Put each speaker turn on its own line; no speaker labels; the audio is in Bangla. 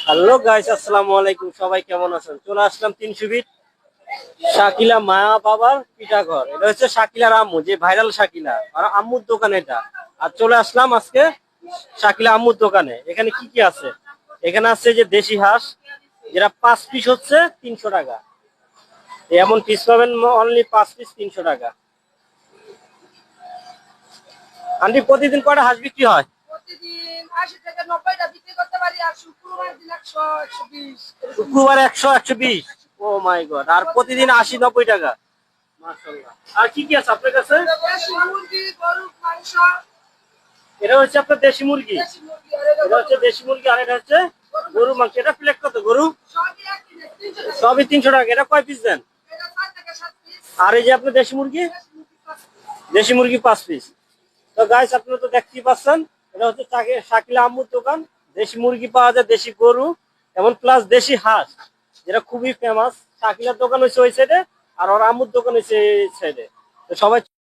হ্যালো গাইস, আসসালামু আলাইকুম। সবাই কেমন আছেন? চলে আসলাম 300 ফিট শাকিলা মা বাবার পিঠাঘর। এটা হচ্ছে শাকিলার আম্মু, যে ভাইরাল শাকিলা আর আম্মুর দোকান এটা। আর চলে আসলাম আজকে শাকিলা আম্মুর দোকানে। এখানে কি কি আছে? এখানে আছে যে দেশি হাঁস, যেটা 5 পিস হচ্ছে 300 টাকা। এমন পিস পাবেন অনলি 5 পিস 300 টাকা। আন্টি, প্রতিদিন কয়টা হাঁস বিক্রি হয়?
প্রতিদিন 80 থেকে 90টা বিক্রি করতে পারি, আর শুক্রবার দিন 100 120।
শুক্রবার 100 120। ও মাই গড! আর প্রতিদিন 80 90 টাকা। মাশাআল্লাহ। আর কি কি আছে আপনার কাছে?
দেশি মুরগি, গরুর মাংস,
এটা হচ্ছে আপনার দেশি মুরগি।
দেশি মুরগি আর
এটা হচ্ছে দেশি মুরগি, আর এটা হচ্ছে গরু মাংস। এটা প্লেট কত গরু?
সবই একই রেট, 300 টাকা।
সবই 300 টাকা। এটা কয় পিস দেন?
এটা 6 থেকে 7 পিস।
আর এই যে আপনার দেশি মুরগি?
দেশি মুরগি 5 পিস।
দেশি মুরগি 5 পিস। তো গাইস, আপনারা তো দেখতেই পাচ্ছেন, এটা হচ্ছে শাকিলা আম্মুর দোকান। দেশি মুরগি পাওয়া যায়, দেশি গরু, এমন প্লাস দেশি হাঁস, যেটা খুবই ফেমাস। শাকিলার দোকান হচ্ছে ওই সাইডে, আর ওর আম্মুর দোকান হচ্ছে এই সাইডে। তো সবাই